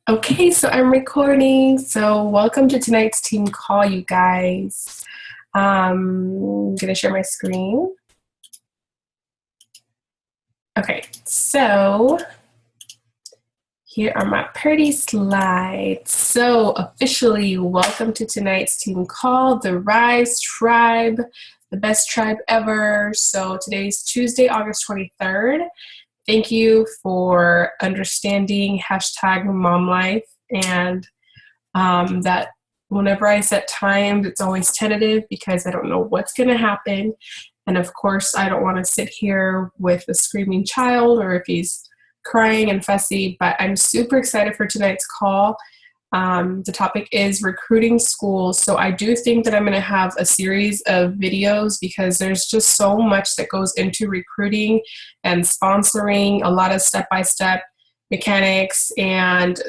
Okay, so I'm recording. So welcome to tonight's team call, you guys. I'm gonna share my screen. Okay, so here are my pretty slides. So officially, welcome to tonight's team call, the Rise Tribe, the best tribe ever. So today's Tuesday, August 23rd. Thank you for understanding hashtag mom life and that whenever I set times, it's always tentative because I don't know what's going to happen. And of course, I don't want to sit here with a screaming child or if he's crying and fussy, but I'm super excited for tonight's call. The topic is recruiting schools. So I do think that I'm going to have a series of videos because there's just so much that goes into recruiting and sponsoring, a lot of step-by-step mechanics, and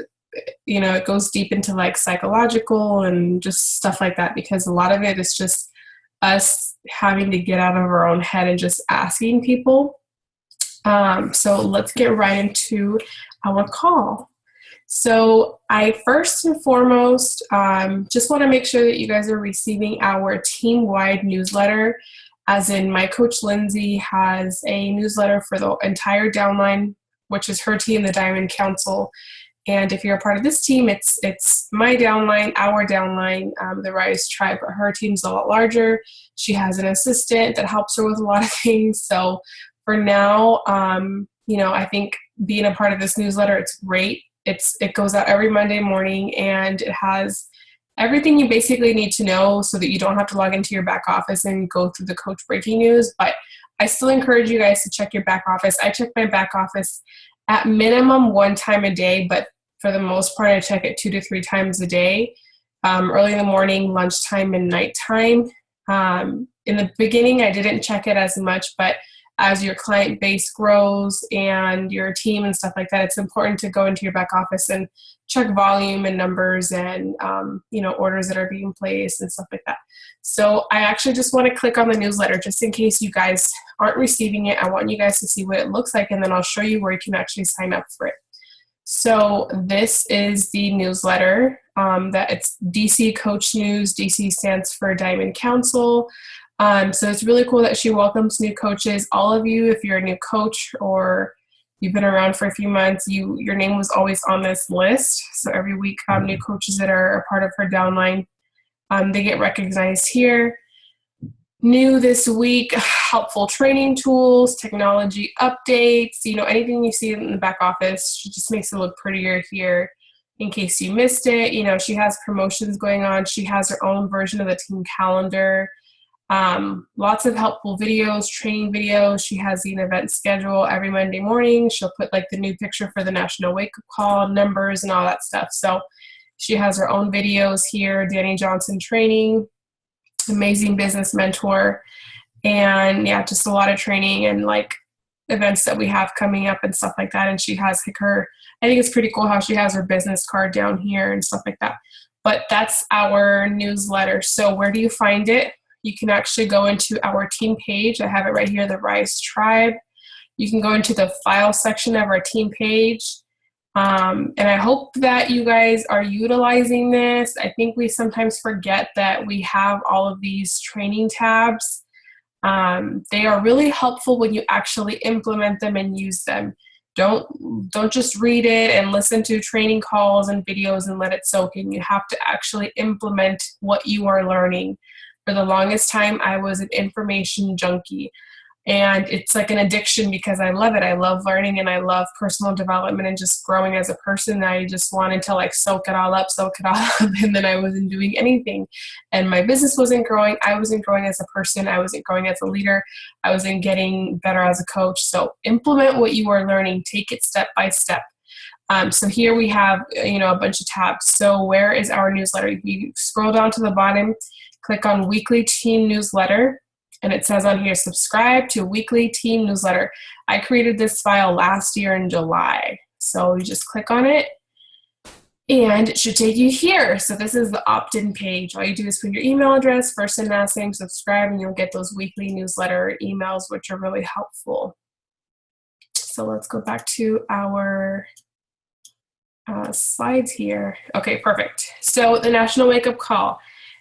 it goes deep into like psychological and just stuff like that because a lot of it is just us having to get out of our own head and just asking people. So let's get right into our call. So I first and foremost just want to make sure that you guys are receiving our team-wide newsletter, as in my coach Lindsay has a newsletter for the entire downline, which is her team, the Diamond Council. And if you're a part of this team, it's my downline, our downline, the Rise Tribe. But her team's a lot larger. She has an assistant that helps her with a lot of things. So for now, I think being a part of this newsletter, it's great. It goes out every Monday morning, and it has everything you basically need to know so that you don't have to log into your back office and go through the coach breaking news. But I still encourage you guys to check your back office. I check my back office at minimum one time a day, but for the most part, I check it 2 to 3 times a day, early in the morning, lunchtime, and nighttime. In the beginning, I didn't check it as much, but as your client base grows and your team and stuff like that, it's important to go into your back office and check volume and numbers and, orders that are being placed and stuff like that. So I actually just want to click on the newsletter just in case you guys aren't receiving it. I want you guys to see what it looks like, and then I'll show you where you can actually sign up for it. So this is the newsletter that it's DC Coach News. DC stands for Diamond Council. So it's really cool that she welcomes new coaches. All of you, if you're a new coach or you've been around for a few months, your name was always on this list. So every week, new coaches that are a part of her downline, they get recognized here. New this week, helpful training tools, technology updates, anything you see in the back office, she just makes it look prettier here in case you missed it. She has promotions going on. She has her own version of the team calendar. Lots of helpful videos, training videos. She has an event schedule every Monday morning. She'll put like the new picture for the National Wake Up Call, numbers, and all that stuff. So she has her own videos here. Danny Johnson training, amazing business mentor, and yeah, just a lot of training and like events that we have coming up and stuff like that. And she has like I think it's pretty cool how she has her business card down here and stuff like that. But that's our newsletter. So where do you find it? You can actually go into our team page. I have it right here, the Rise Tribe. You can go into the file section of our team page. And I hope that you guys are utilizing this. I think we sometimes forget that we have all of these training tabs. They are really helpful when you actually implement them and use them. Don't just read it and listen to training calls and videos and let it soak in. You have to actually implement what you are learning. For the longest time, I was an information junkie. And it's like an addiction because I love it. I love learning and I love personal development and just growing as a person. I just wanted to like soak it all up. And then I wasn't doing anything. And my business wasn't growing. I wasn't growing as a person. I wasn't growing as a leader. I wasn't getting better as a coach. So implement what you are learning. Take it step by step. So here we have, a bunch of tabs. So where is our newsletter? You scroll down to the bottom, click on weekly team newsletter. And it says on here, subscribe to weekly team newsletter. I created this file last year in July. So you just click on it and it should take you here. So this is the opt-in page. All you do is put your email address, first and last name, subscribe, and you'll get those weekly newsletter emails, which are really helpful. So let's go back to our slides here. Okay, perfect. So the National Wake Up Call.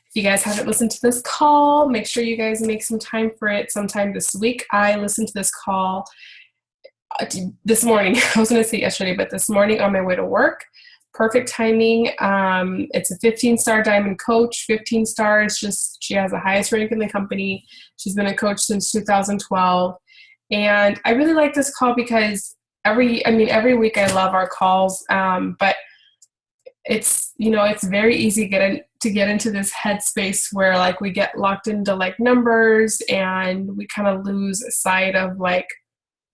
If you guys haven't listened to this call, make sure you guys make some time for it sometime this week. I listened to this call this morning. I was going to say yesterday, but this morning on my way to work. Perfect timing. It's a 15-star diamond coach, 15 stars. Just she has the highest rank in the company. She's been a coach since 2012. And I really like this call because every week I love our calls, but it's very easy to get into this headspace where like we get locked into like numbers and we kind of lose sight of like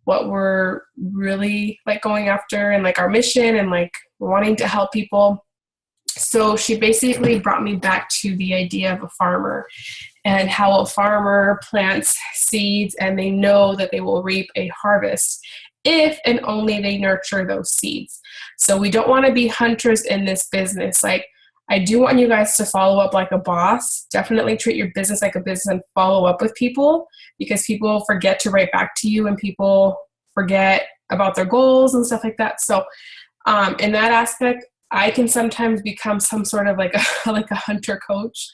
what we're really like going after and like our mission and like wanting to help people. So she basically brought me back to the idea of a farmer and how a farmer plants seeds and they know that they will reap a harvest if and only they nurture those seeds. So we don't want to be hunters in this business. Like, I do want you guys to follow up like a boss. Definitely treat your business like a business and follow up with people, because people forget to write back to you and people forget about their goals and stuff like that. So in that aspect, I can sometimes become some sort of like a hunter coach,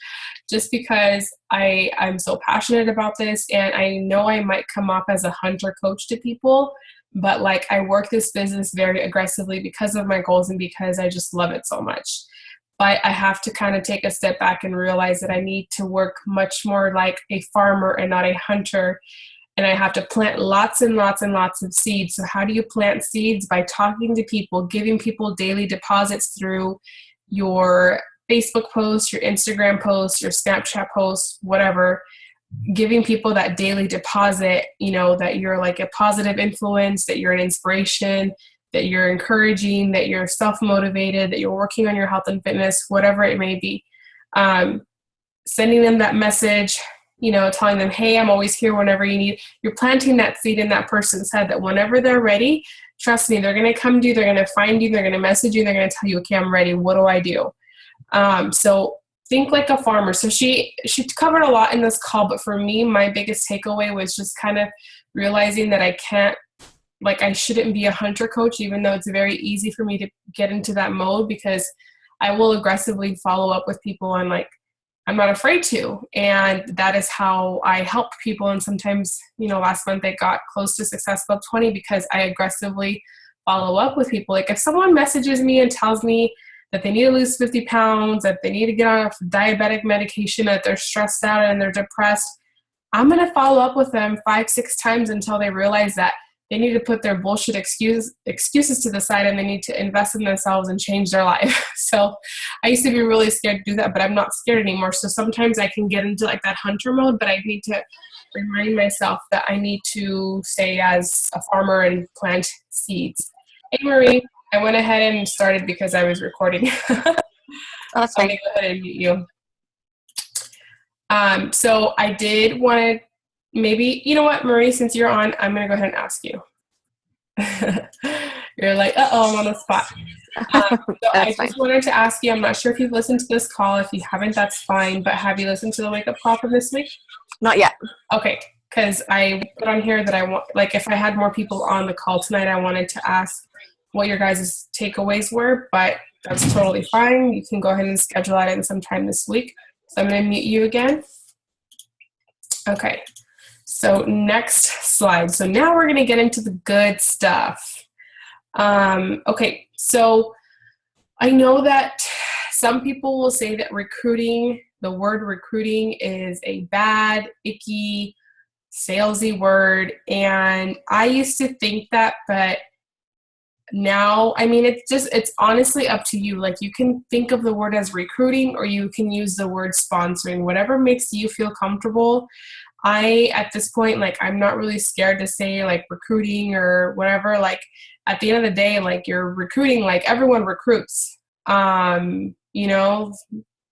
just because I'm so passionate about this, and I know I might come off as a hunter coach to people, but like I work this business very aggressively because of my goals and because I just love it so much. But I have to kind of take a step back and realize that I need to work much more like a farmer and not a hunter. And I have to plant lots and lots and lots of seeds. So how do you plant seeds? By talking to people, giving people daily deposits through your Facebook posts, your Instagram posts, your Snapchat posts, whatever. Giving people that daily deposit, that you're like a positive influence, that you're an inspiration, that you're encouraging, that you're self-motivated, that you're working on your health and fitness, whatever it may be. Sending them that message, telling them, hey, I'm always here whenever you need. You're planting that seed in that person's head that whenever they're ready, trust me, they're going to come to you, they're going to find you, they're going to message you, they're going to tell you, okay, I'm ready. What do I do? So think like a farmer. So she covered a lot in this call, but for me, my biggest takeaway was just kind of realizing that I shouldn't be a hunter coach, even though it's very easy for me to get into that mode, because I will aggressively follow up with people and like, I'm not afraid to. And that is how I help people. And sometimes, last month I got close to Success Club 20 because I aggressively follow up with people. Like if someone messages me and tells me that they need to lose 50 pounds, that they need to get off diabetic medication, that they're stressed out and they're depressed, I'm going to follow up with them 5-6 times until they realize that they need to put their bullshit excuses to the side and they need to invest in themselves and change their life. So I used to be really scared to do that, but I'm not scared anymore. So sometimes I can get into like that hunter mode, but I need to remind myself that I need to stay as a farmer and plant seeds. Hey, Marie, I went ahead and started because I was recording. Oh, that's fine. Let me go ahead and mute you. So I did want to maybe, you know what, Marie, since you're on, I'm going to go ahead and ask you. You're like, uh-oh, I'm on the spot. So I just wanted to ask you, I'm not sure if you've listened to this call. If you haven't, that's fine. But have you listened to the wake-up call from this week? Not yet. Okay, because I put on here that I want, like if I had more people on the call tonight, I wanted to ask what your guys' takeaways were, but that's totally fine. You can go ahead and schedule that in sometime this week. So I'm going to mute you again. Okay, so next slide. So now we're going to get into the good stuff. Okay, so I know that some people will say that the word recruiting is a bad, icky, salesy word. And I used to think that, but now, it's honestly up to you. Like you can think of the word as recruiting or you can use the word sponsoring, whatever makes you feel comfortable. At this point, like I'm not really scared to say like recruiting or whatever. Like at the end of the day, like you're recruiting, like everyone recruits. The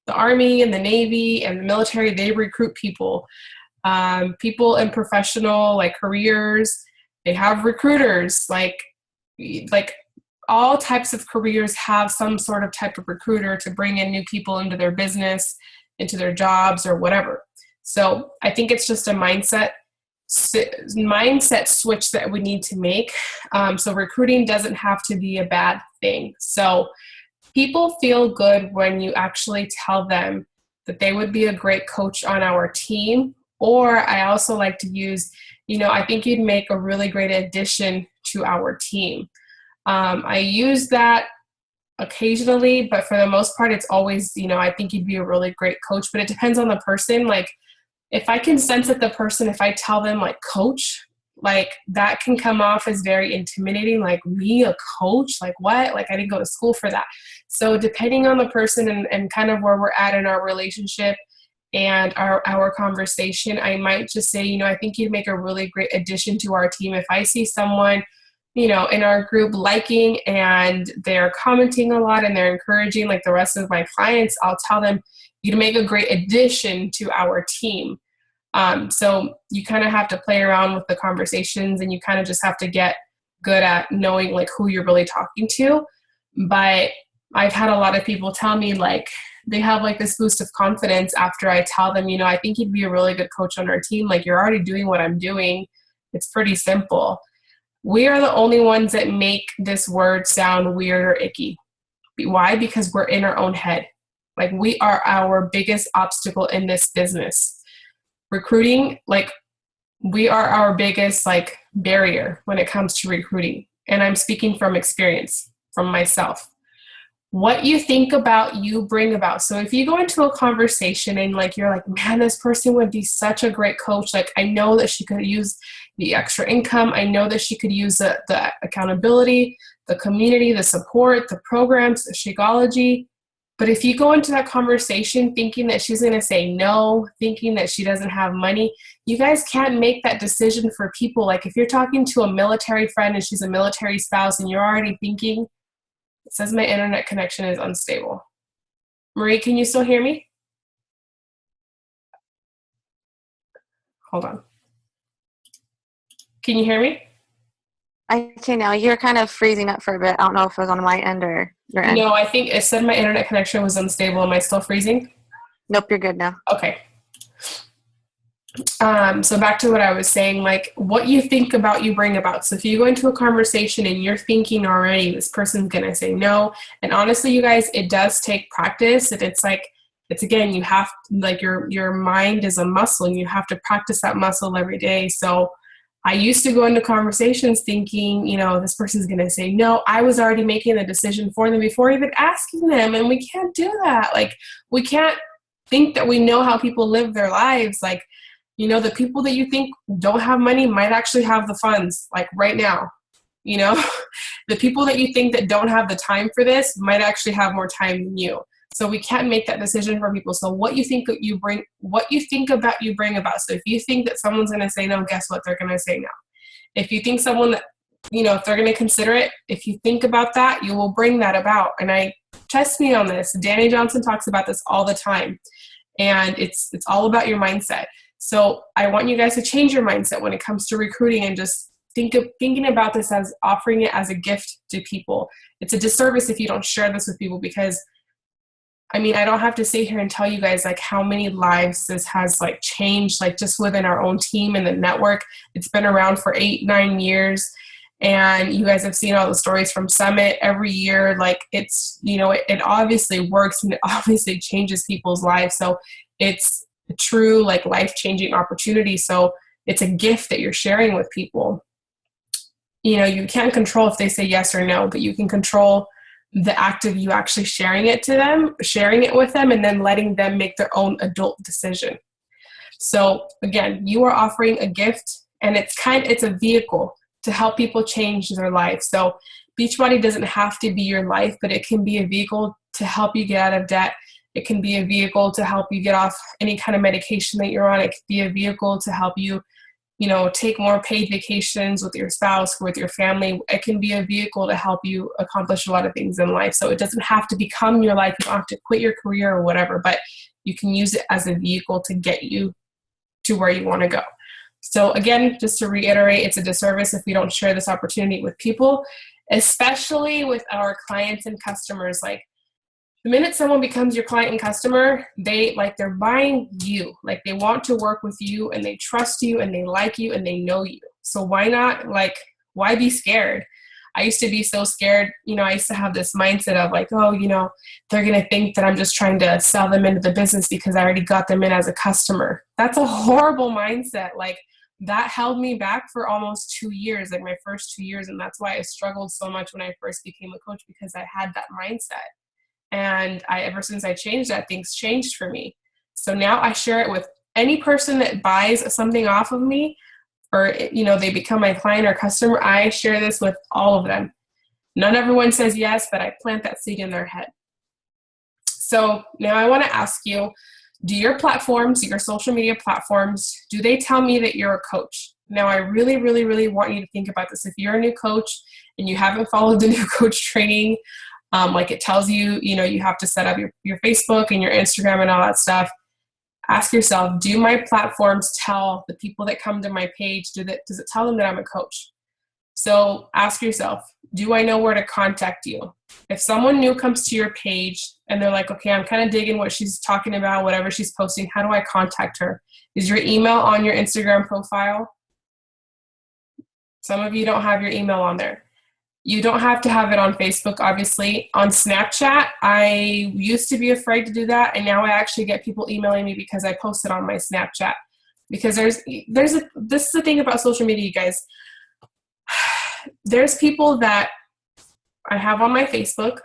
Army and the Navy and the military, they recruit people. People in professional like careers, they have recruiters. Like all types of careers have some sort of type of recruiter to bring in new people into their business, into their jobs or whatever. So I think it's just a mindset mindset switch that we need to make. So recruiting doesn't have to be a bad thing. So people feel good when you actually tell them that they would be a great coach on our team. Or I also like to use, I think you'd make a really great addition to our team. I use that occasionally, but for the most part, it's always, I think you'd be a really great coach, but it depends on the person. Like, if I can sense that the person, if I tell them like coach, like that can come off as very intimidating, like me, a coach, like what? Like I didn't go to school for that. So depending on the person and kind of where we're at in our relationship and our conversation, I might just say, I think you'd make a really great addition to our team. If I see someone, in our group liking and they're commenting a lot and they're encouraging like the rest of my clients, I'll tell them you'd make a great addition to our team. So you kind of have to play around with the conversations and you kind of just have to get good at knowing like who you're really talking to. But I've had a lot of people tell me like they have like this boost of confidence after I tell them, I think you'd be a really good coach on our team. Like you're already doing what I'm doing. It's pretty simple. We are the only ones that make this word sound weird or icky. Why? Because we're in our own head. Like we are our biggest obstacle in this business. Recruiting, like we are our biggest like barrier when it comes to recruiting. And I'm speaking from experience, from myself. What you think about, you bring about. So if you go into a conversation and like you're like, man, this person would be such a great coach. Like I know that she could use the extra income. I know that she could use the accountability, the community, the support, the programs, the Shakeology. But if you go into that conversation thinking that she's going to say no, thinking that she doesn't have money, you guys can't make that decision for people. Like if you're talking to a military friend and she's a military spouse and you're already thinking, it says my internet connection is unstable. Marie, can you still hear me? Hold on. Can you hear me? I can now. You're kind of freezing up for a bit. I don't know if it was on my end or your end. No, I think it said my internet connection was unstable. Am I still freezing? Nope, you're good now. Okay. So back to what I was saying, like what you think about, you bring about. So if you go into a conversation and you're thinking already, this person's going to say no. And honestly, you guys, it does take practice. And it's again, you have like your mind is a muscle and you have to practice that muscle every day. So I used to go into conversations thinking, this person's going to say no. I was already making the decision for them before even asking them. And we can't do that. Like we can't think that we know how people live their lives. Like, the people that you think don't have money might actually have the funds, like right now. The people that you think that don't have the time for this might actually have more time than you. So we can't make that decision for people. So what you think about, you bring about. So if you think that someone's going to say no, guess what? They're going to say no. If you think someone that, if they're going to consider it, if you think about that, you will bring that about. And trust me on this. Danny Johnson talks about this all the time. And it's all about your mindset. So I want you guys to change your mindset when it comes to recruiting and just thinking about this as offering it as a gift to people. It's a disservice if you don't share this with people because, I don't have to sit here and tell you guys like how many lives this has like changed, like just within our own team and the network. It's been around for 8-9 years. And you guys have seen all the stories from Summit every year. Like it's, it obviously works and it obviously changes people's lives. So it's a true like life-changing opportunity. So it's a gift that you're sharing with people. You can't control if they say yes or no, but you can control the act of you actually sharing it with them, and then letting them make their own adult decision. So again, you are offering a gift and it's a vehicle to help people change their life. So Beachbody doesn't have to be your life, but it can be a vehicle to help you get out of debt. It can be a vehicle to help you get off any kind of medication that you're on. It could be a vehicle to help you, take more paid vacations with your spouse, with your family. It can be a vehicle to help you accomplish a lot of things in life. So it doesn't have to become your life. You don't have to quit your career or whatever, but you can use it as a vehicle to get you to where you want to go. So again, just to reiterate, it's a disservice if we don't share this opportunity with people, especially with our clients and customers. Like, The minute someone becomes your client and customer, they're buying you. Like, they want to work with you, and they trust you, and they like you, and they know you. So why not, why be scared? I used to be so scared. I used to have this mindset of like, oh, they're going to think that I'm just trying to sell them into the business because I already got them in as a customer. That's a horrible mindset. Like, that held me back for almost 2 years, like my first 2 years. And that's why I struggled so much when I first became a coach, because I had that mindset. And ever since I changed that, things changed for me. So now I share it with any person that buys something off of me, or, they become my client or customer. I share this with all of them. Not everyone says yes, but I plant that seed in their head. So now I want to ask you, do your platforms, your social media platforms, do they tell me that you're a coach? Now, I really, really, really want you to think about this. If you're a new coach and you haven't followed the new coach training, like it tells you, you have to set up your Facebook and your Instagram and all that stuff. Ask yourself, do my platforms tell the people that come to my page, does it tell them that I'm a coach? So ask yourself, do I know where to contact you? If someone new comes to your page and they're like, okay, I'm kind of digging what she's talking about, whatever she's posting, how do I contact her? Is your email on your Instagram profile? Some of you don't have your email on there. You don't have to have it on Facebook, obviously. On Snapchat, I used to be afraid to do that, and now I actually get people emailing me because I post it on my Snapchat. Because this is the thing about social media, you guys. There's people that I have on my Facebook.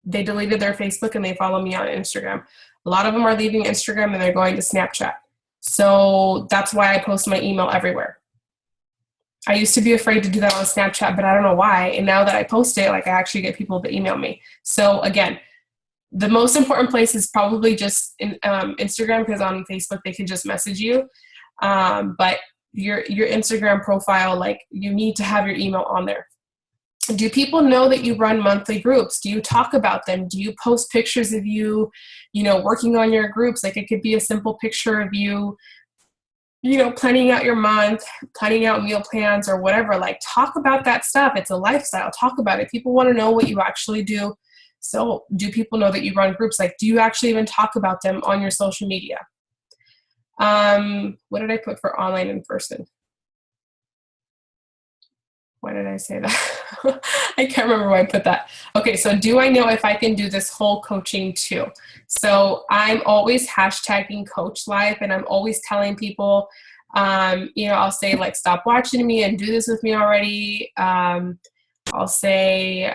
They deleted their Facebook and they follow me on Instagram. A lot of them are leaving Instagram and they're going to Snapchat. So that's why I post my email everywhere. I used to be afraid to do that on Snapchat, but I don't know why. And now that I post it, I actually get people to email me. So again, the most important place is probably just in, Instagram, because on Facebook, they can just message you. But your Instagram profile, you need to have your email on there. Do people know that you run monthly groups? Do you talk about them? Do you post pictures of you, working on your groups? It could be a simple picture of you, planning out your month, planning out meal plans or whatever. Talk about that stuff. It's a lifestyle. Talk about it. People want to know what you actually do. So do people know that you run groups? Do you actually even talk about them on your social media? What did I put for online and person? Why did I say that? I can't remember why I put that. Okay, so do I know if I can do this whole coaching too? So I'm always hashtagging Coach Life, and I'm always telling people, I'll say stop watching me and do this with me already. I'll say,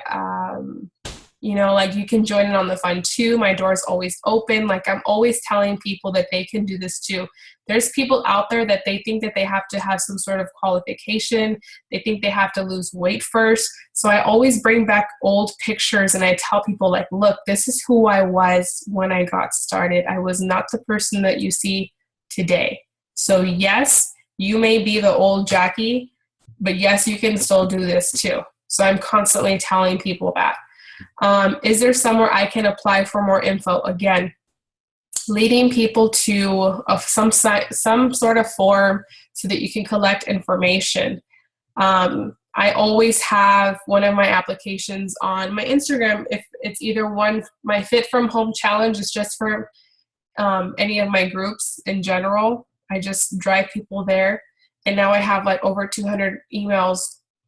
you can join in on the fun too. My door is always open. I'm always telling people that they can do this too. There's people out there that they think that they have to have some sort of qualification. They think they have to lose weight first. So I always bring back old pictures and I tell people look, this is who I was when I got started. I was not the person that you see today. So yes, you may be the old Jackie, but yes, you can still do this too. So I'm constantly telling people that. Is there somewhere I can apply for more info? Again, leading people to some sort of form so that you can collect information. I always have one of my applications on my Instagram. If it's either one, my Fit From Home Challenge is just for any of my groups in general. I just drive people there. And now I have over 200 emails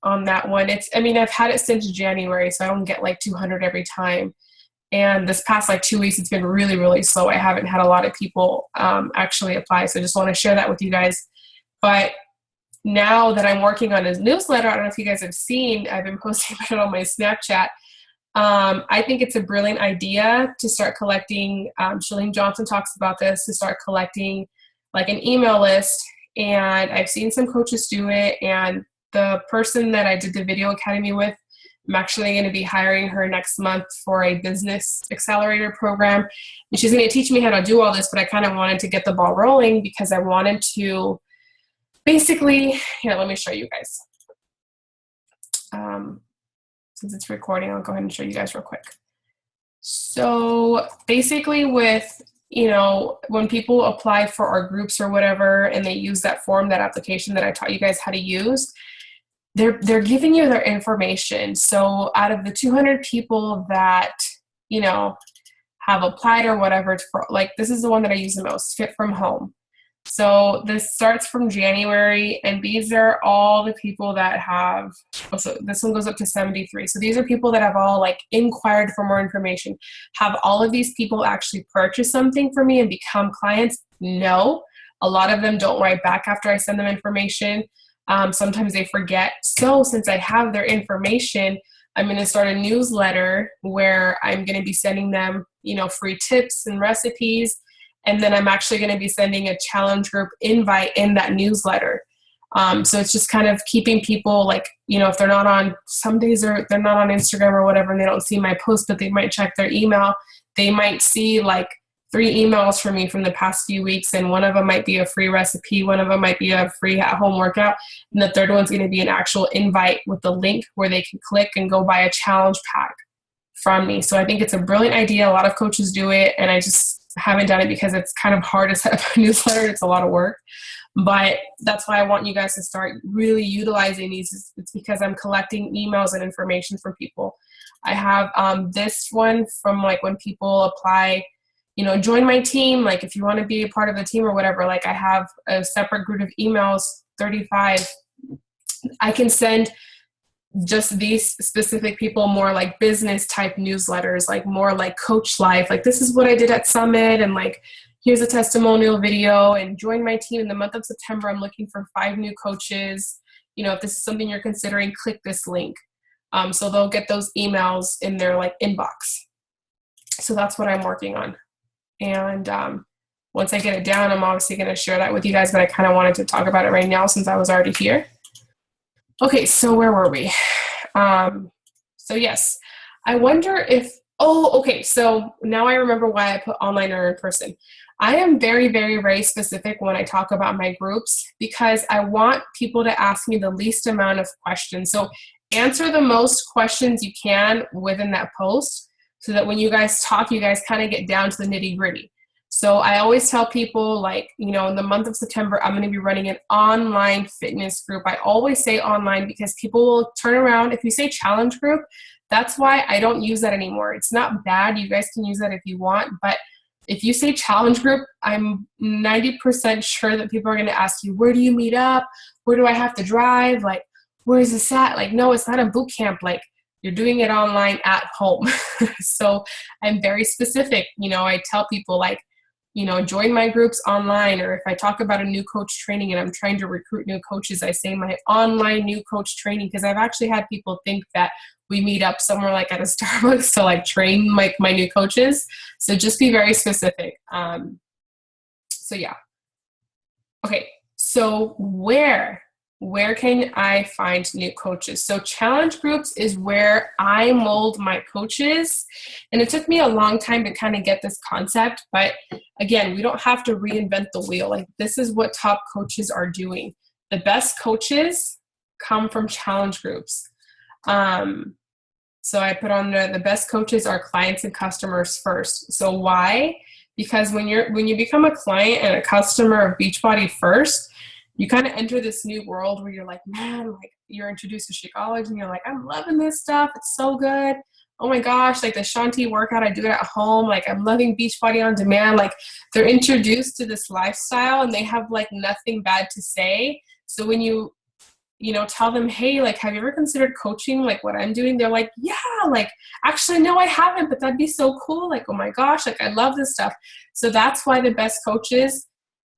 on that one. I've had it since January, so I don't get 200 every time. And this past 2 weeks, it's been really, really slow. I haven't had a lot of people actually apply. So I just want to share that with you guys. But now that I'm working on his newsletter, I don't know if you guys have seen, I've been posting about it on my Snapchat. I think it's a brilliant idea to start collecting. Chalene Johnson talks about this, to start collecting an email list. And I've seen some coaches do it. And the person that I did the video academy with, I'm actually going to be hiring her next month for a business accelerator program. And she's going to teach me how to do all this, but I kind of wanted to get the ball rolling because I wanted to basically, let me show you guys. Since it's recording, I'll go ahead and show you guys real quick. So basically with, when people apply for our groups or whatever, and they use that form, that application that I taught you guys how to use, they're giving you their information. So out of the 200 people that, have applied or whatever. For, like, this is the one that I use the most, Fit from Home. So this starts from January, and these are all the people that have, so this one goes up to 73. So these are people that have all like inquired for more information. Have all of these people actually purchase something for me and become clients? No. A lot of them don't write back after I send them information. Sometimes they forget. So since I have their information, I'm going to start a newsletter where I'm going to be sending them, free tips and recipes. And then I'm actually going to be sending a challenge group invite in that newsletter. So it's just kind of keeping people like, if they're not on, some days they're not on Instagram or whatever, and they don't see my post, but they might check their email. They might see like 3 emails from me from the past few weeks. And one of them might be a free recipe. One of them might be a free at-home workout. And the third one's going to be an actual invite with the link where they can click and go buy a challenge pack from me. So I think it's a brilliant idea. A lot of coaches do it. And I just haven't done it because it's kind of hard to set up a newsletter. It's a lot of work, but that's why I want you guys to start really utilizing these. It's because I'm collecting emails and information from people. I have this one from like when people apply, join my team. Like if you want to be a part of the team or whatever, like I have a separate group of emails, 35. I can send just these specific people more like business type newsletters, like more like coach life, like this is what I did at Summit, and like here's a testimonial video, and join my team in the month of September. I'm looking for 5 new coaches. If this is something you're considering, click this link. So they'll get those emails in their like inbox. So that's what I'm working on. And once I get it down, I'm obviously going to share that with you guys, but I kind of wanted to talk about it right now since I was already here. Okay, so where were we? So yes, I wonder if, okay, so now I remember why I put online or in person. I am very, very, very specific when I talk about my groups because I want people to ask me the least amount of questions. So answer the most questions you can within that post so that when you guys talk, you guys kind of get down to the nitty gritty. So I always tell people like, in the month of September, I'm going to be running an online fitness group. I always say online because people will turn around. If you say challenge group, that's why I don't use that anymore. It's not bad. You guys can use that if you want. But if you say challenge group, I'm 90% sure that people are going to ask you, where do you meet up? Where do I have to drive? Like, where is this at? Like, no, it's not a boot camp. Like, you're doing it online at home. So I'm very specific. I tell people like, join my groups online, or if I talk about a new coach training and I'm trying to recruit new coaches, I say my online new coach training, because I've actually had people think that we meet up somewhere like at a Starbucks to like train my new coaches. So just be very specific. So yeah. Okay. So where can I find new coaches? So challenge groups is where I mold my coaches. And it took me a long time to kind of get this concept. But again, we don't have to reinvent the wheel. Like this is what top coaches are doing. The best coaches come from challenge groups. So I put on the best coaches are clients and customers first. So why? Because when you become a client and a customer of Beachbody first, you kind of enter this new world where you're like, man, like you're introduced to Shakeology and you're like, I'm loving this stuff. It's so good. Oh my gosh, like the Shanti workout, I do it at home. Like I'm loving Beachbody on Demand. Like they're introduced to this lifestyle and they have like nothing bad to say. So when you tell them, hey, like, have you ever considered coaching like what I'm doing? They're like, yeah, like, actually, no, I haven't, but that'd be so cool. Like, oh my gosh, like I love this stuff. So that's why the best coaches,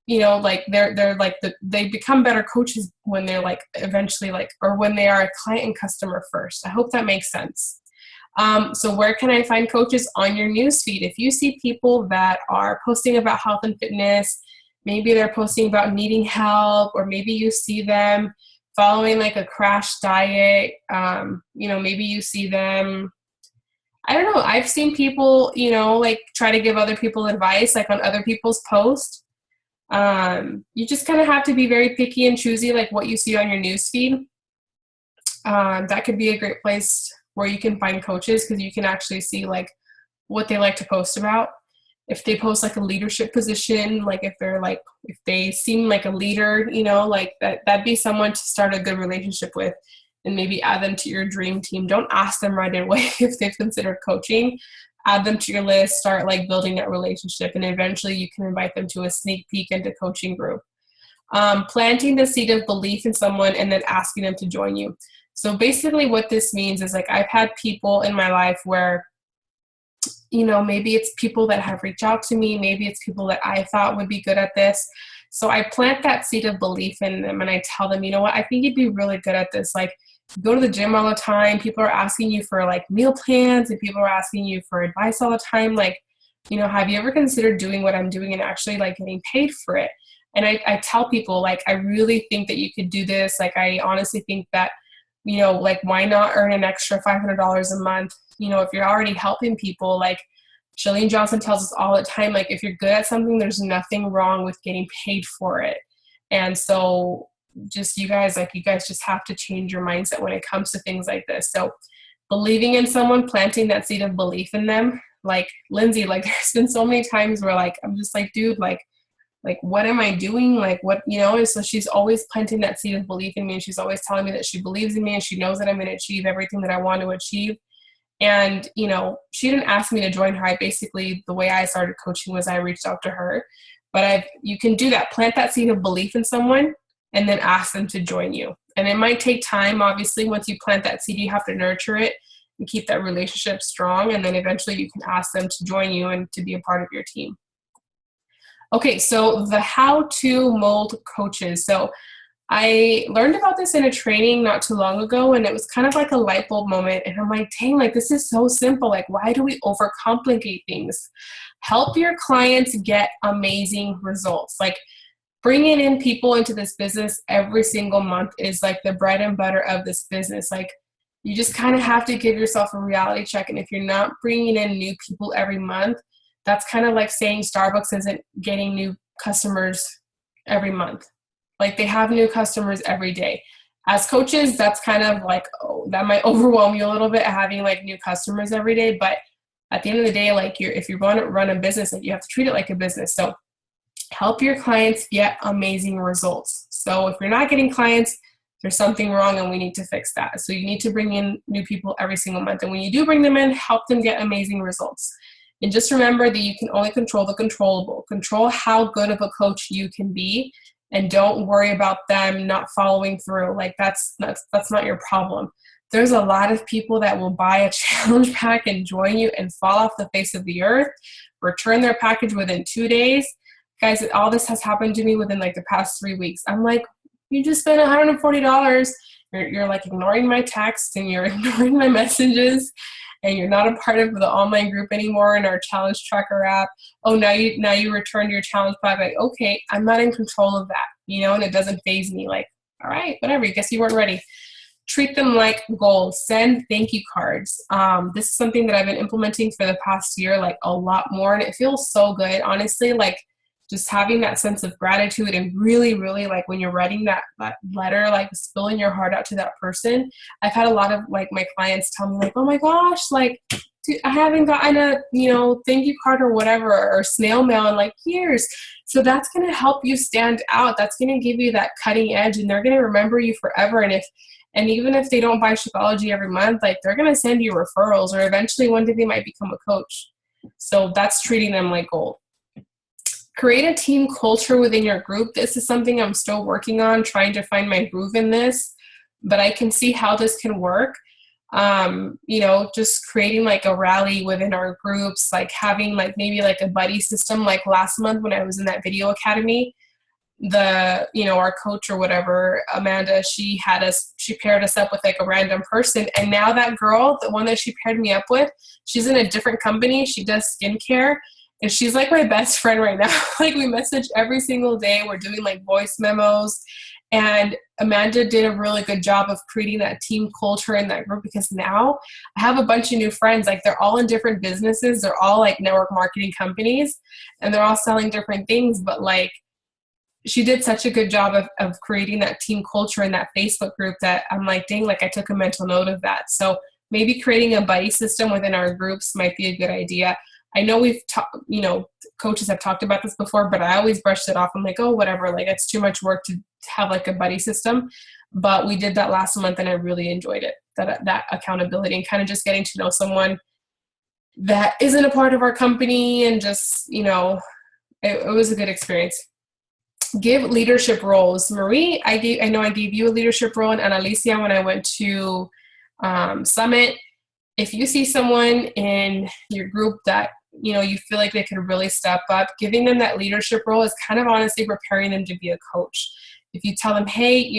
like they're like they become better coaches when they're like eventually like, or when they are a client and customer first. I hope that makes sense. So where can I find coaches? On your newsfeed. If you see people that are posting about health and fitness, maybe they're posting about needing help, or maybe you see them following like a crash diet, maybe you see them, I don't know, I've seen people, like try to give other people advice, like on other people's posts. You just kind of have to be very picky and choosy, like what you see on your newsfeed. That could be a great place where you can find coaches, because you can actually see like what they like to post about. If they post like a leadership position, like if they seem like a leader, like that'd be someone to start a good relationship with and maybe add them to your dream team. Don't ask them right away if they've considered coaching. add them to your list, start like building that relationship, and eventually you can invite them to a sneak peek into coaching group. Planting the seed of belief in someone and then asking them to join you. So basically what this means is like I've had people in my life where, you know, maybe it's people that have reached out to me, maybe it's people that I thought would be good at this. So I plant that seed of belief in them and I tell them, you know what, I think you'd be really good at this. Like, you go to the gym all the time, people are asking you for like meal plans and people are asking you for advice all the time. Like, you know, have you ever considered doing what I'm doing and actually like getting paid for it? And I tell people, like, I really think that you could do this. Like, I honestly think that, you know, like, why not earn an extra $500 a month? You know, if you're already helping people, like Chalene Johnson tells us all the time, like, if you're good at something, there's nothing wrong with getting paid for it. And so just you guys just have to change your mindset when it comes to things like this. So believing in someone, planting that seed of belief in them, like Lindsay, like there's been so many times where like, I'm just like, dude, like, what am I doing? Like, what, you know? And so she's always planting that seed of belief in me. And she's always telling me that she believes in me and she knows that I'm going to achieve everything that I want to achieve. And, you know, she didn't ask me to join her. The way I started coaching was I reached out to her. But you can do that. Plant that seed of belief in someone and then ask them to join you. And it might take time. Obviously, once you plant that seed, you have to nurture it and keep that relationship strong. And then eventually you can ask them to join you and to be a part of your team. Okay, so the how to mold coaches. So I learned about this in a training not too long ago, and it was kind of like a light bulb moment. And I'm like, dang, like this is so simple. Like, why do we overcomplicate things? Help your clients get amazing results. Like, bringing in people into this business every single month is like the bread and butter of this business. Like, you just kind of have to give yourself a reality check. And if you're not bringing in new people every month, that's kind of like saying Starbucks isn't getting new customers every month. Like, they have new customers every day. As coaches, that's kind of like, oh, that might overwhelm you a little bit, having like new customers every day. But at the end of the day, like if you're going to run a business, like you have to treat it like a business. So help your clients get amazing results. So if you're not getting clients, there's something wrong and we need to fix that. So you need to bring in new people every single month. And when you do bring them in, help them get amazing results. And just remember that you can only control the controllable. Control how good of a coach you can be, and don't worry about them not following through. Like, that's not your problem. There's a lot of people that will buy a challenge pack and join you and fall off the face of the earth, return their package within 2 days. Guys, all this has happened to me within like the past 3 weeks. I'm like, you just spent $140. You're like ignoring my text and you're ignoring my messages, and you're not a part of the online group anymore in our challenge tracker app. Oh, now you returned your challenge pack. Like, okay, I'm not in control of that, you know, and it doesn't faze me. Like, all right, whatever, I guess you weren't ready. Treat them like gold. Send thank you cards. This is something that I've been implementing for the past year, like a lot more, and it feels so good, honestly. Like, just having that sense of gratitude and really, really like when you're writing that letter, like spilling your heart out to that person. I've had a lot of like my clients tell me like, oh my gosh, like, dude, I haven't gotten a, you know, thank you card or whatever, or snail mail in like years. So that's going to help you stand out. That's going to give you that cutting edge, and they're going to remember you forever. And even if they don't buy Shakeology every month, like they're going to send you referrals, or eventually one day they might become a coach. So that's treating them like gold. Create a team culture within your group. This is something I'm still working on, trying to find my groove in this, but I can see how this can work. You know, just creating like a rally within our groups, like having like maybe like a buddy system. Like last month when I was in that video academy, our coach or whatever, Amanda, she paired us up with like a random person. And now that girl, the one that she paired me up with, she's in a different company. She does skincare. And she's like my best friend right now. Like, we message every single day. We're doing like voice memos. And Amanda did a really good job of creating that team culture in that group, because now I have a bunch of new friends. Like, they're all in different businesses. They're all like network marketing companies, and they're all selling different things. But like, she did such a good job of creating that team culture in that Facebook group that I'm like, dang, like I took a mental note of that. So maybe creating a buddy system within our groups might be a good idea. I know coaches have talked about this before, but I always brushed it off. I'm like, oh, whatever, like it's too much work to have like a buddy system. But we did that last month and I really enjoyed it, that accountability and kind of just getting to know someone that isn't a part of our company, and just, it was a good experience. Give leadership roles. Marie, I know I gave you a leadership role, and Alicia when I went to Summit. If you see someone in your group that, you feel like they could really step up, giving them that leadership role is kind of honestly preparing them to be a coach. If you tell them, hey,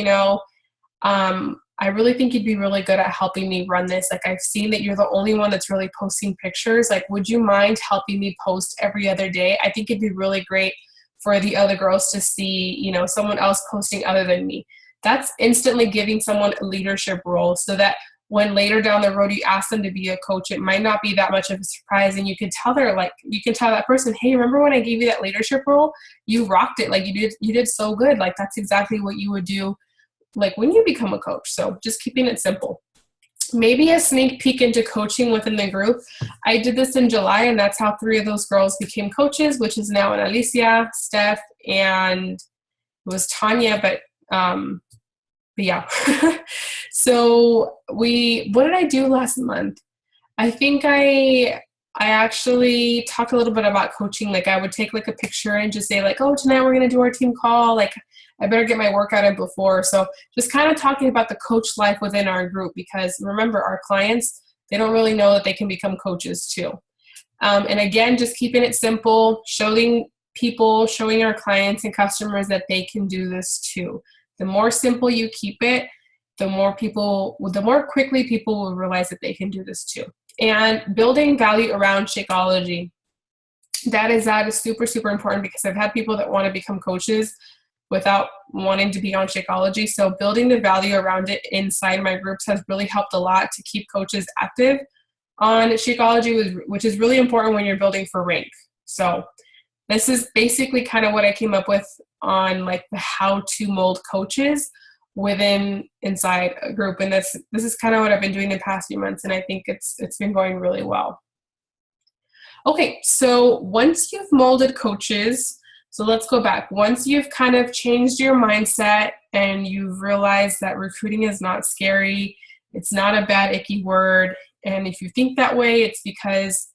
I really think you'd be really good at helping me run this. Like, I've seen that you're the only one that's really posting pictures. Like, would you mind helping me post every other day? I think it'd be really great for the other girls to see, someone else posting other than me. That's instantly giving someone a leadership role, so that when later down the road you ask them to be a coach, it might not be that much of a surprise. And you can tell that person, hey, remember when I gave you that leadership role? You rocked it. Like, you did so good. Like, that's exactly what you would do, like, when you become a coach. So just keeping it simple. Maybe a sneak peek into coaching within the group. I did this in July, and that's how 3 of those girls became coaches, which is now Alicia, Steph, and it was Tanya, but yeah. So what did I do last month? I think I actually talked a little bit about coaching. Like, I would take like a picture and just say like, oh, tonight we're going to do our team call. Like, I better get my workout in before. So just kind of talking about the coach life within our group, because remember, our clients, they don't really know that they can become coaches too. And again, just keeping it simple, showing our clients and customers that they can do this too. The more simple you keep it, the more quickly people will realize that they can do this too. And building value around Shakeology. That is super, super important, because I've had people that want to become coaches without wanting to be on Shakeology. So building the value around it inside my groups has really helped a lot to keep coaches active on Shakeology, which is really important when you're building for rank. So this is basically kind of what I came up with on like the how to mold coaches inside a group. And this is kind of what I've been doing the past few months, and I think it's been going really well. Okay, so once you've molded coaches, so let's go back. Once you've kind of changed your mindset and you've realized that recruiting is not scary, it's not a bad, icky word, and if you think that way, it's because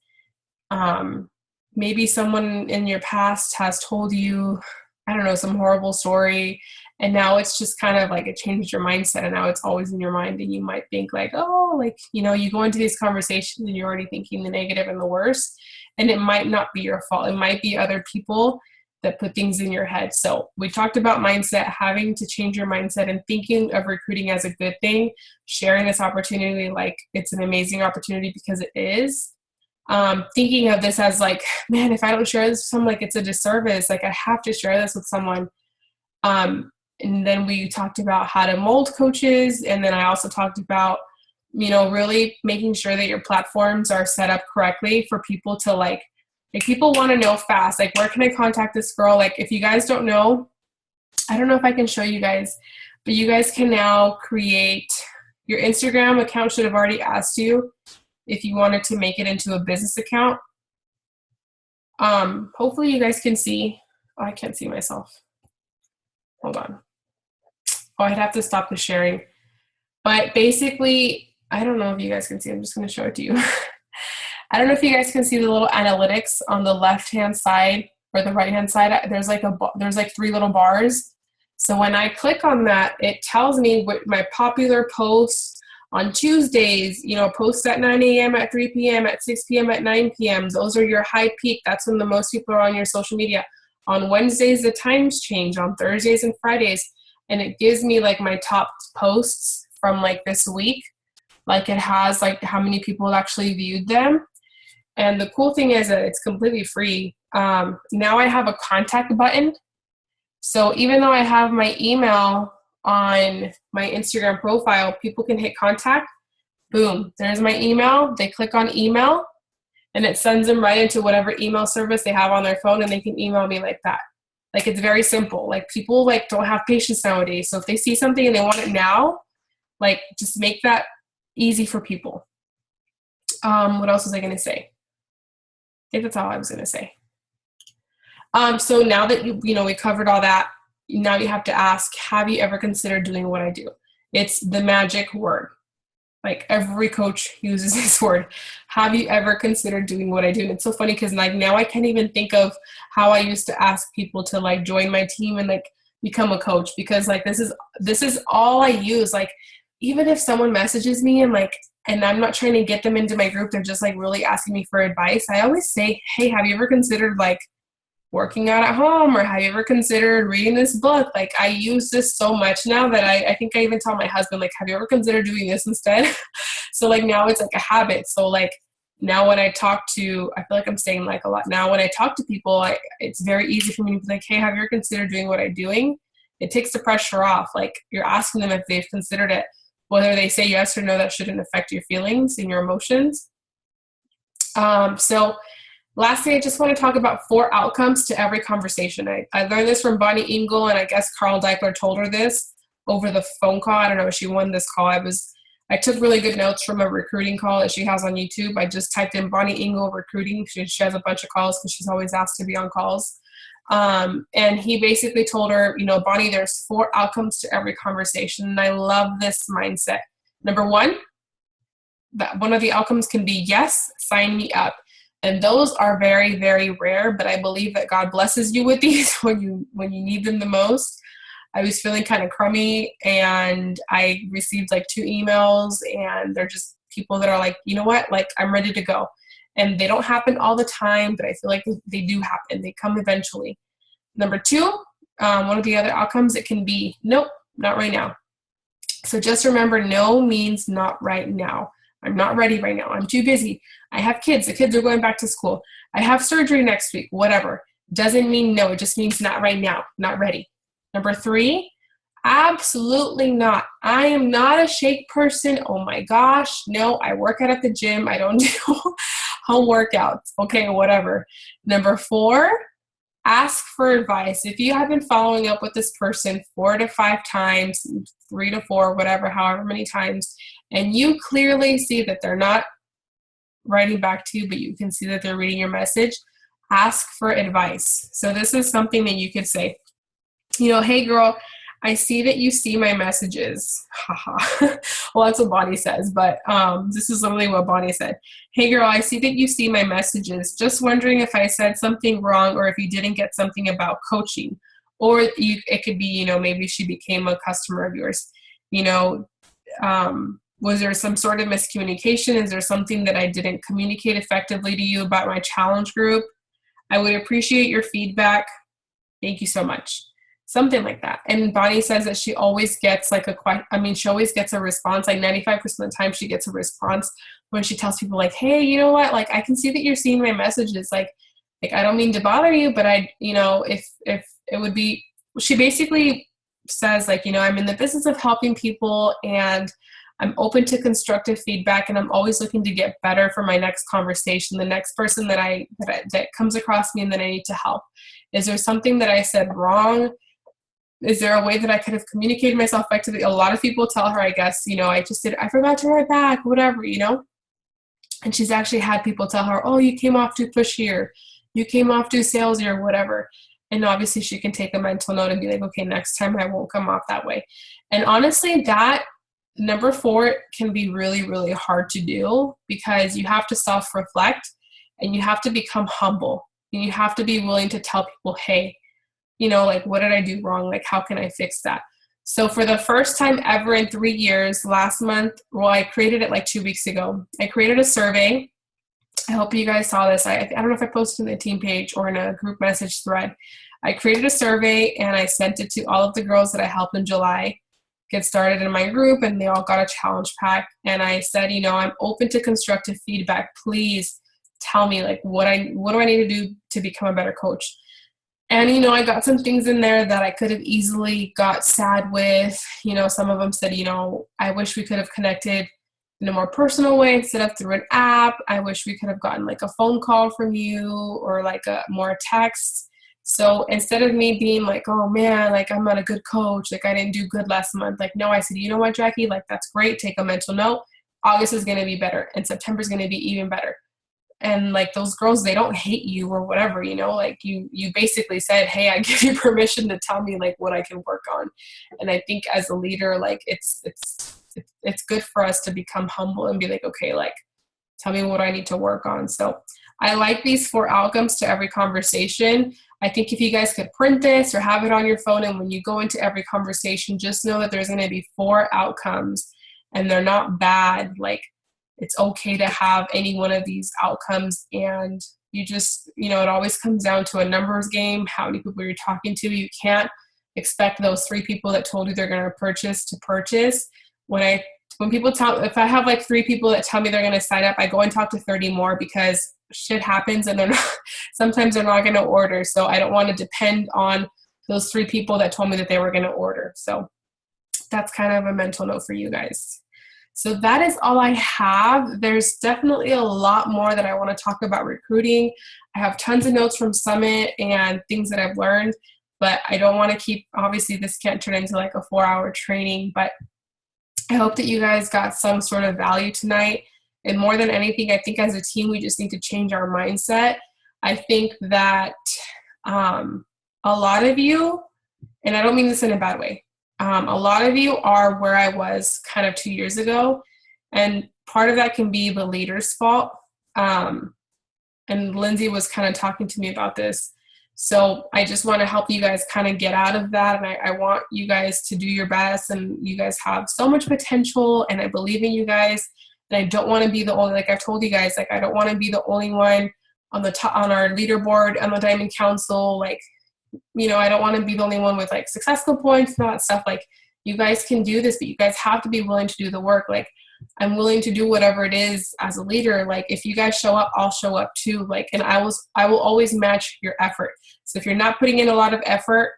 maybe someone in your past has told you, I don't know, some horrible story, and now it's just kind of like it changed your mindset, and now it's always in your mind, and you might think like, oh, like, you go into these conversations and you're already thinking the negative and the worst, and it might not be your fault. It might be other people that put things in your head. So we talked about mindset, having to change your mindset and thinking of recruiting as a good thing, sharing this opportunity like it's an amazing opportunity, because it is. Thinking of this as like, man, if I don't share this with someone, like, it's a disservice. Like, I have to share this with someone. And then we talked about how to mold coaches. And then I also talked about, really making sure that your platforms are set up correctly for people to like people want to know fast, like, where can I contact this girl? Like, if you guys don't know, I don't know if I can show you guys, but you guys can now create your Instagram account. Should have already asked you if you wanted to make it into a business account. Hopefully you guys can see. Oh, I can't see myself. Hold on. Oh, I'd have to stop the sharing. But basically, I don't know if you guys can see. I'm just going to show it to you. I don't know if you guys can see the little analytics on the left-hand side or the right-hand side. There's like 3 little bars. So when I click on that, it tells me what my popular posts on Tuesdays, posts at 9 a.m., at 3 p.m., at 6 p.m., at 9 p.m. Those are your high peak. That's when the most people are on your social media. On Wednesdays, the times change. On Thursdays and Fridays. And it gives me like my top posts from like this week. Like, it has like how many people actually viewed them. And the cool thing is that it's completely free. Now I have a contact button. So even though I have my email on my Instagram profile, people can hit contact. Boom, there's my email. They click on email, and it sends them right into whatever email service they have on their phone, and they can email me like that. Like, it's very simple. Like, people like don't have patience nowadays. So if they see something and they want it now, like, just make that easy for people. What else was I going to say? I think that's all I was going to say. So now that we covered all that, now you have to ask, have you ever considered doing what I do? It's the magic word. Like every coach uses this word. Have you ever considered doing what I do? And it's so funny because like now I can't even think of how I used to ask people to like join my team and like become a coach, because like this is all I use. Like even if someone messages me and like, and I'm not trying to get them into my group, they're just like really asking me for advice, I always say, hey, have you ever considered like working out at home, or have you ever considered reading this book? Like I use this so much now that I think I even tell my husband, like, have you ever considered doing this instead? So like now it's like a habit. So like now when I talk to, I feel like I'm saying like a lot now, when I talk to people, it's very easy for me to be like, hey, have you ever considered doing what I'm doing? It takes the pressure off. Like you're asking them if they've considered it. Whether they say yes or no, that shouldn't affect your feelings and your emotions. So lastly, I just want to talk about 4 outcomes to every conversation. I learned this from Bonnie Engel, and I guess Carl Deichler told her this over the phone call. I don't know if she won this call. I took really good notes from a recruiting call that she has on YouTube. I just typed in Bonnie Engel recruiting. She has a bunch of calls because she's always asked to be on calls. And he basically told her, Bonnie, there's 4 outcomes to every conversation. And I love this mindset. Number 1, that one of the outcomes can be, yes, sign me up. And those are very, very rare, but I believe that God blesses you with these when you need them the most. I was feeling kind of crummy, and I received like 2 emails, and they're just people that are like, you know what, like I'm ready to go. And they don't happen all the time, but I feel like they do happen. They come eventually. Number 2, one of the other outcomes, it can be, nope, not right now. So just remember, no means not right now. I'm not ready right now. I'm too busy. I have kids. The kids are going back to school. I have surgery next week, whatever. Doesn't mean no. It just means not right now, not ready. Number 3, absolutely not. I am not a shake person. Oh my gosh. No, I work out at the gym. I don't do home workouts. Okay, whatever. Number 4, ask for advice. If you have been following up with this person 4 to 5 times, 3 to 4, whatever, however many times, and you clearly see that they're not writing back to you, but you can see that they're reading your message, ask for advice. So this is something that you could say, hey girl, I see that you see my messages. Well, that's what Bonnie says, but this is literally what Bonnie said. Hey girl, I see that you see my messages. Just wondering if I said something wrong, or if you didn't get something about coaching. Or it could be, maybe she became a customer of yours. Was there some sort of miscommunication? Is there something that I didn't communicate effectively to you about my challenge group? I would appreciate your feedback. Thank you so much. Something like that. And Bonnie says that she always gets she always gets a response. Like 95% of the time she gets a response when she tells people like, hey, you know what? Like, I can see that you're seeing my messages. Like I don't mean to bother you, but if it would be, she basically says like, I'm in the business of helping people, and I'm open to constructive feedback, and I'm always looking to get better for my next conversation, the next person that comes across me and that I need to help. Is there something that I said wrong? Is there a way that I could have communicated myself effectively? A lot of people tell her, I guess, I forgot to write back, whatever, And she's actually had people tell her, oh, you came off too pushy, or you came off too salesy, or whatever. And obviously she can take a mental note and be like, okay, next time I won't come off that way. And honestly, that number 4 can be really, really hard to do, because you have to self-reflect, and you have to become humble, and you have to be willing to tell people, hey, like, what did I do wrong? Like, how can I fix that? So for the first time ever in 3 years, last month, I created it like 2 weeks ago. I created a survey. I hope you guys saw this. I don't know if I posted in the team page or in a group message thread. I created a survey, and I sent it to all of the girls that I helped in July get started in my group, and they all got a challenge pack. And I said, I'm open to constructive feedback. Please tell me, like, what do I need to do to become a better coach? And, I got some things in there that I could have easily got sad with. Some of them said, I wish we could have connected in a more personal way instead of through an app. I wish we could have gotten like a phone call from you, or like a more text. So instead of me being like, oh man, like I'm not a good coach, like I didn't do good last month. Like, no, I said, you know what, Jackie, like that's great. Take a mental note. August is going to be better, and September is going to be even better. And like those girls, they don't hate you or whatever, like you basically said, hey, I give you permission to tell me like what I can work on. And I think as a leader, like it's it's good for us to become humble and be like, okay, like, tell me what I need to work on. So I like these 4 outcomes to every conversation. I think if you guys could print this or have it on your phone, and when you go into every conversation, just know that there's going to be 4 outcomes, and they're not bad. Like, it's okay to have any one of these outcomes, and you just, it always comes down to a numbers game, how many people you're talking to. You can't expect those 3 people that told you they're going to purchase. When people if I have like 3 people that tell me they're going to sign up, I go and talk to 30 more, because shit happens and sometimes they're not going to order. So I don't want to depend on those 3 people that told me that they were going to order. So that's kind of a mental note for you guys. So that is all I have. There's definitely a lot more that I want to talk about recruiting. I have tons of notes from Summit and things that I've learned, but I don't want to obviously this can't turn into like a 4-hour training, but I hope that you guys got some sort of value tonight. And more than anything, I think as a team, we just need to change our mindset. I think that a lot of you, and I don't mean this in a bad way, a lot of you are where I was kind of 2 years ago. And part of that can be the leader's fault. And Lindsay was kind of talking to me about this. So I just want to help you guys kind of get out of that. And I want you guys to do your best. And you guys have so much potential. And I believe in you guys. And I don't want to be the only, like I've told you guys, like I don't want to be the only one on the top, on our leaderboard, on the Diamond Council. Like, I don't want to be the only one with like successful points and all that stuff. Like, you guys can do this, but you guys have to be willing to do the work. Like, I'm willing to do whatever it is as a leader. Like, if you guys show up, I'll show up too. Like, and I will always match your effort. So if you're not putting in a lot of effort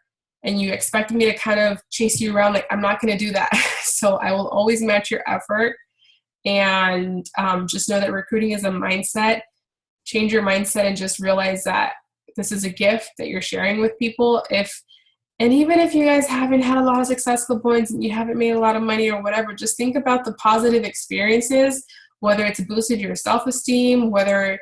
and you expect me to kind of chase you around, like, I'm not going to do that. So I will always match your effort. And just know that recruiting is a mindset. Change your mindset and just realize that this is a gift that you're sharing with people. And even if you guys haven't had a lot of successful points and you haven't made a lot of money or whatever, just think about the positive experiences, whether it's boosted your self-esteem, whether,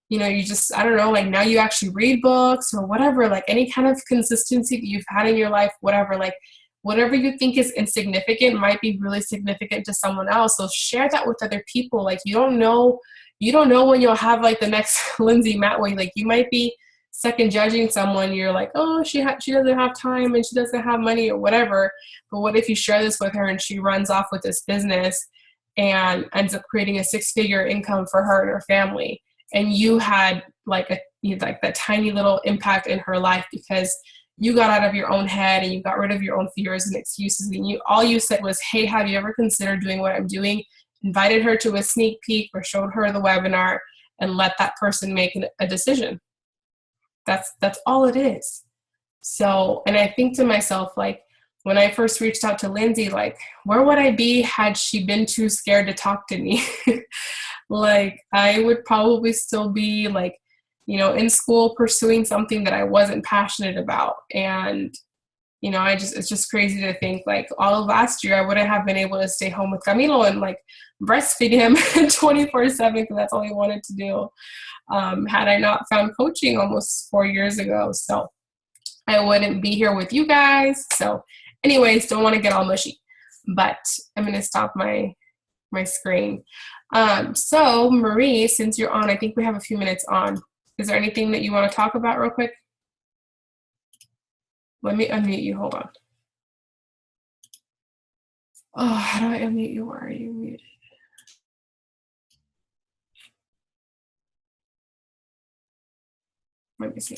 you just, I don't know, like now you actually read books or whatever, like any kind of consistency that you've had in your life, whatever, like whatever you think is insignificant might be really significant to someone else. So share that with other people. Like, you don't know when you'll have like the next Lindsay Matway. Like, you might be second judging someone. You're like, oh, she doesn't have time and she doesn't have money or whatever. But what if you share this with her and she runs off with this business and ends up creating a 6-figure income for her and her family, and you had like that tiny little impact in her life because you got out of your own head and you got rid of your own fears and excuses, and all you said was, hey, have you ever considered doing what I'm doing? Invited her to a sneak peek or showed her the webinar and let that person make a decision. That's all it is. So, and I think to myself, like, when I first reached out to Lindsay, like, where would I be had she been too scared to talk to me? Like, I would probably still be like, in school pursuing something that I wasn't passionate about. And, it's just crazy to think, like, all of last year I wouldn't have been able to stay home with Camilo and like breastfeed him 24/7 because that's all he wanted to do. Had I not found coaching almost 4 years ago. So I wouldn't be here with you guys. So anyways, don't want to get all mushy, but I'm going to stop my screen. So Marie, since you're on, I think we have a few minutes on. Is there anything that you want to talk about real quick? Let me unmute you. Hold on. Oh, how do I unmute you? Why are you muted? Let me see.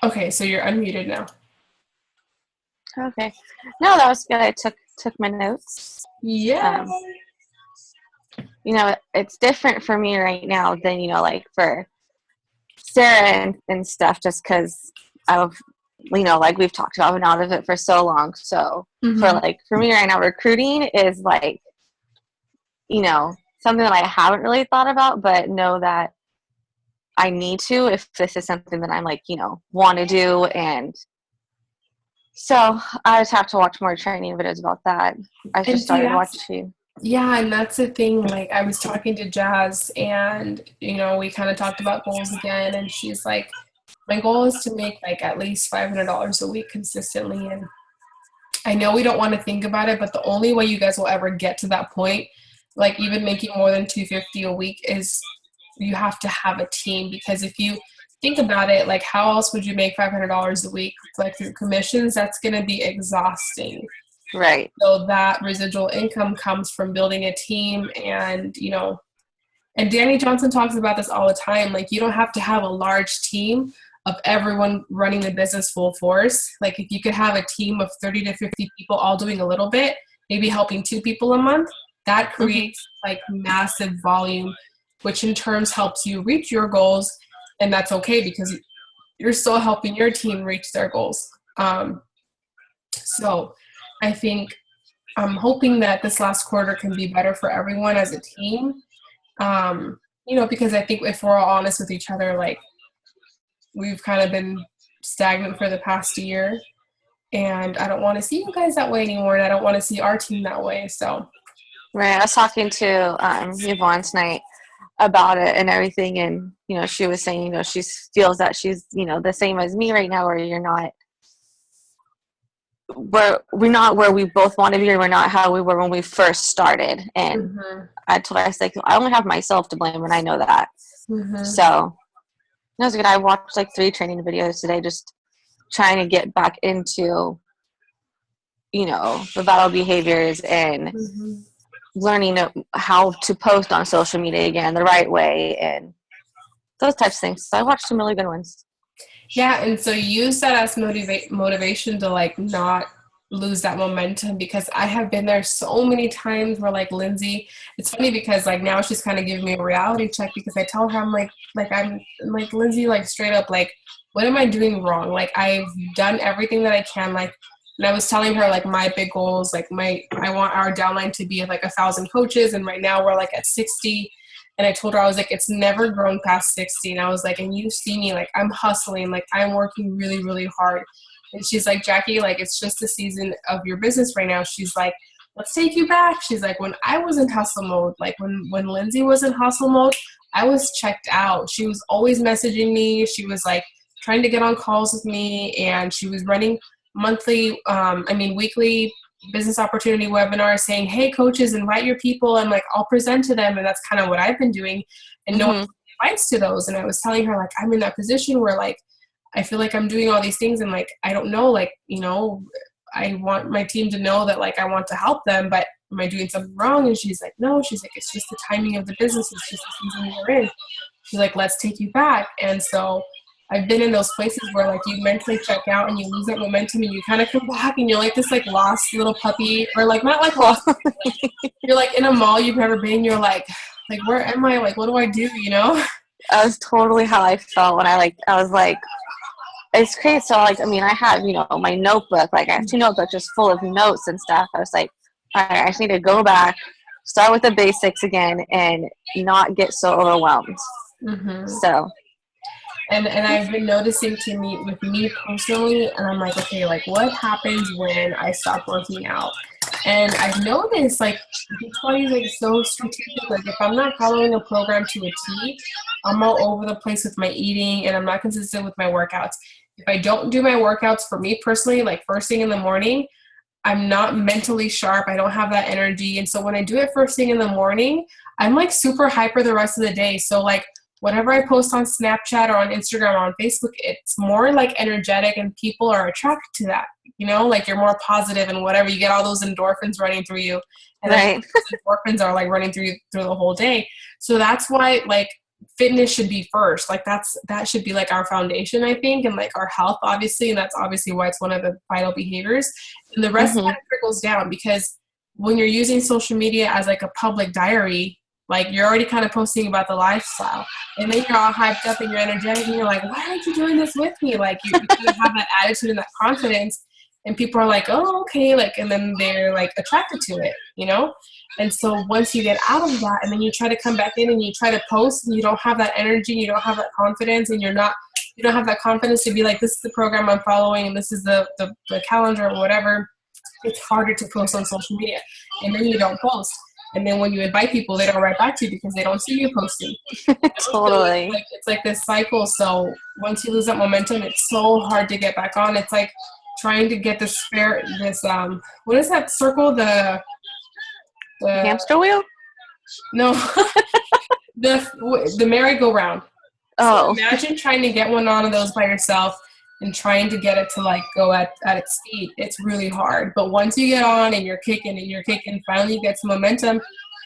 Okay, so you're unmuted now. Okay. No, that was good. I took my notes. Yeah. It's different for me right now than, like for Sarah and stuff, just because I've, like we've talked about, been out of it for so long. So for me right now, recruiting is like, something that I haven't really thought about, but know that I need to if this is something that I'm like, want to do. And so I just have to watch more training videos about that. I just started watching. Yeah, and that's the thing. Like, I was talking to Jazz and, we kind of talked about goals again. And she's like, my goal is to make like at least $500 a week consistently. And I know we don't want to think about it, but the only way you guys will ever get to that point, like even making more than 250 a week, is you have to have a team. Because if you think about it, like how else would you make $500 a week? Like through commissions, that's going to be exhausting. Right. So that residual income comes from building a team. And, you know, and Danny Johnson talks about this all the time. Like, you don't have to have a large team of everyone running the business full force. Like, if you could have a team of 30 to 50 people all doing a little bit, maybe helping 2 people a month, that creates like massive volume, which in terms helps you reach your goals. And that's okay because you're still helping your team reach their goals. So I think I'm hoping that this last quarter can be better for everyone as a team. You know, because I think if we're all honest with each other, like we've kind of been stagnant for the past year, and I don't want to see you guys that way anymore, and I don't want to see our team that way. So, Right. I was talking to Yvonne tonight about it and everything, and you know, she was saying, you know, she feels that she's, you know, the same as me right now, where we're not where we both want to be, or we're not how we were when we first started. And I told her, I was like, I only have myself to blame, and I know that. So that was good. I watched like 3 training videos today, just trying to get back into, you know, the vital behaviors and learning how to post on social media again the right way and those types of things. So I watched some really good ones. Yeah, and so use that as motivation to like not lose that momentum, because I have been there so many times where like Lindsay, it's funny because like now she's kind of giving me a reality check, because I tell her I'm like Lindsay, like straight up, like what am I doing wrong? Like I've done everything that I can, like, and I was telling her like my big goals, like I want our downline to be like 1,000 coaches, and right now we're like at 60. And I told her, I was like, it's never grown past 60. And I was like, and you see me, like, I'm hustling, like, I'm working really, really hard. And she's like, Jackie, like, it's just the season of your business right now. She's like, let's take you back. She's like, when I was in hustle mode, like when Lindsay was in hustle mode, I was checked out. She was always messaging me. She was like trying to get on calls with me. And she was running weekly business opportunity webinar saying, hey coaches, invite your people, and like I'll present to them. And that's kind of what I've been doing, and no one invites to those. And I was telling her, like, I'm in that position where like I feel like I'm doing all these things, and like I don't know, like, you know, I want my team to know that like I want to help them, but am I doing something wrong? And she's like, no. She's like, it's just the timing of the business, it's just the season we're in. She's like, let's take you back. And so I've been in those places where like you mentally check out and you lose that momentum, and you kind of come back and you're like this like lost little puppy, or like not like lost. You're like in a mall you've never been. You're like where am I? Like what do I do? You know? That was totally how I felt when I was like, it's crazy. So like, I mean, I have, you know, my notebook. Like I have 2 notebooks just full of notes and stuff. I was like, all right, I just need to go back, start with the basics again, and not get so overwhelmed. So. And I've been noticing with me personally, and I'm like, okay, like what happens when I stop working out? And I've noticed like Beachbody is like so strategic. Like if I'm not following a program to a T, I'm all over the place with my eating, and I'm not consistent with my workouts. If I don't do my workouts, for me personally, like first thing in the morning, I'm not mentally sharp. I don't have that energy. And so when I do it first thing in the morning, I'm like super hyper the rest of the day. So like whatever I post on Snapchat or on Instagram or on Facebook, it's more like energetic, and people are attracted to that. You know, like you're more positive and whatever. You get all those endorphins running through you, and then endorphins are like running through you through the whole day. So that's why like fitness should be first. Like that should be like our foundation, I think, and like our health, obviously, and that's obviously why it's one of the vital behaviors. And the rest kind of trickles down, because when you're using social media as like a public diary, like you're already kind of posting about the lifestyle, and then you're all hyped up and you're energetic, and you're like, why aren't you doing this with me? Like you kind of have that attitude and that confidence, and people are like, oh, okay, like, and then they're like attracted to it, you know? And so once you get out of that, and then you try to come back in and you try to post, and you don't have that energy, you don't have that confidence, and you don't have that confidence to be like, this is the program I'm following, and this is the calendar or whatever, it's harder to post on social media. And then you don't post. And then when you invite people, they don't write back to you because they don't see you posting. Totally. It's like this cycle. So once you lose that momentum, it's so hard to get back on. It's like trying to get what is that circle? The Hamster wheel? no, the merry-go-round. So Oh. imagine trying to get one of those by yourself and trying to get it to like go at its speed. It's really hard. But once you get on and you're kicking, finally you get some momentum,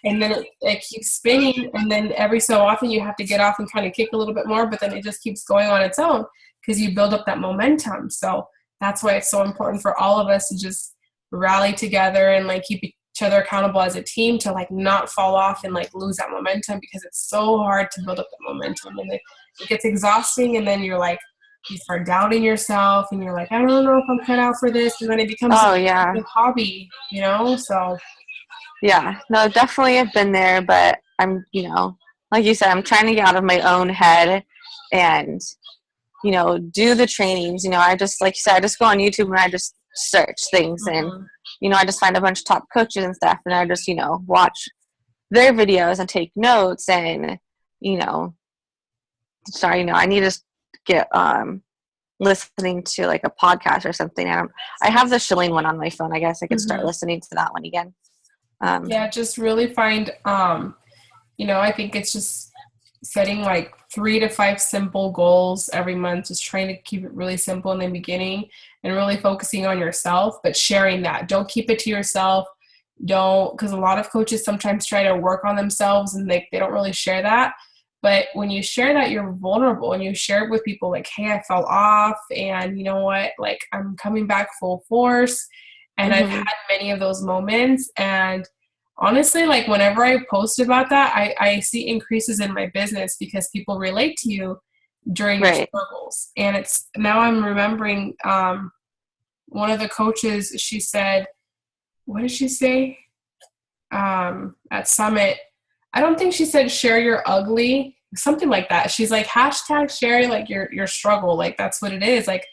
and then it keeps spinning, and then every so often you have to get off and kind of kick a little bit more, but then it just keeps going on its own because you build up that momentum. So that's why it's so important for all of us to just rally together and like keep each other accountable as a team to like not fall off and like lose that momentum, because it's so hard to build up that momentum, and it gets exhausting, and then you start doubting yourself and you're like, I don't know if I'm cut out for this, and then it becomes a hobby, so yeah, no, definitely I've been there, but I'm, like you said, I'm trying to get out of my own head and do the trainings. I just, like you said, I just go on YouTube and I just search things, and I just find a bunch of top coaches and stuff, and I just watch their videos and take notes, and I need to get listening to like a podcast or something. I have the Shilling one on my phone. I guess I could start listening to that one again. Just really find I think it's just setting like 3 to 5 simple goals every month, just trying to keep it really simple in the beginning and really focusing on yourself, but sharing that. Don't keep it to yourself. Because a lot of coaches sometimes try to work on themselves and they don't really share that. But when you share that, you're vulnerable, and you share it with people like, hey, I fell off, and you know what, like I'm coming back full force. And I've had many of those moments. And honestly, like whenever I post about that, I see increases in my business because people relate to you during your struggles. And now I'm remembering one of the coaches, she said, what did she say? At Summit, I don't think she said share your ugly, something like that. She's like, hashtag share like your struggle. Like that's what it is. Like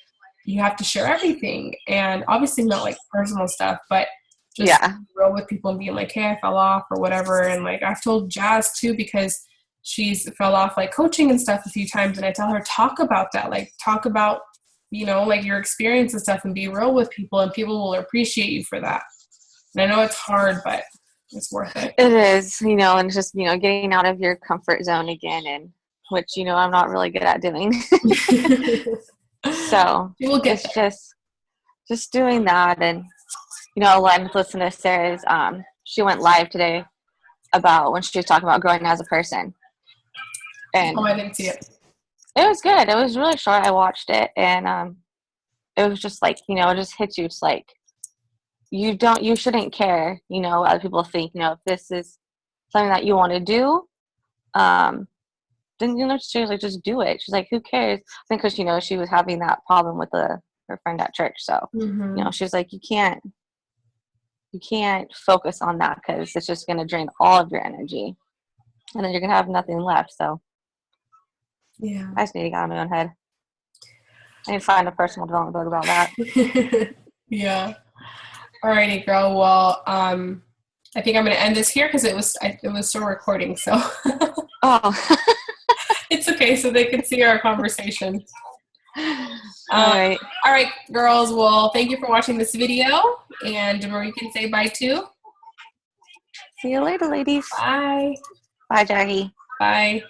you have to share everything, and obviously not like personal stuff, but just real with people and being like, hey, I fell off or whatever. And like I've told Jazz too, because she's fell off like coaching and stuff a few times, and I tell her, talk about that, like talk about like your experience and stuff, and be real with people, and people will appreciate you for that. And I know it's hard, but it's worth it. It is, and it's just, getting out of your comfort zone again, and which, I'm not really good at doing. So it's just doing that. And, let's listen to Sarah's, she went live today about when she was talking about growing as a person. And I didn't see it. It was good. It was really short. I watched it, and it was just like, it just hits you. It's like, you shouldn't care, what other people think. If this is something that you want to do, then she's like, just do it. She's like, who cares? I think because she was having that problem with her friend at church, so she's like, you can't focus on that, because it's just going to drain all of your energy, and then you're going to have nothing left. So I just need to get out of my own head. I need to find a personal development book about that. Yeah. Alrighty, girl. Well, I think I'm going to end this here because it was still recording. So oh, it's okay. So they can see our conversation. All right, girls. Well, thank you for watching this video, and Marie can say bye too. See you later, ladies. Bye. Bye, Jackie. Bye.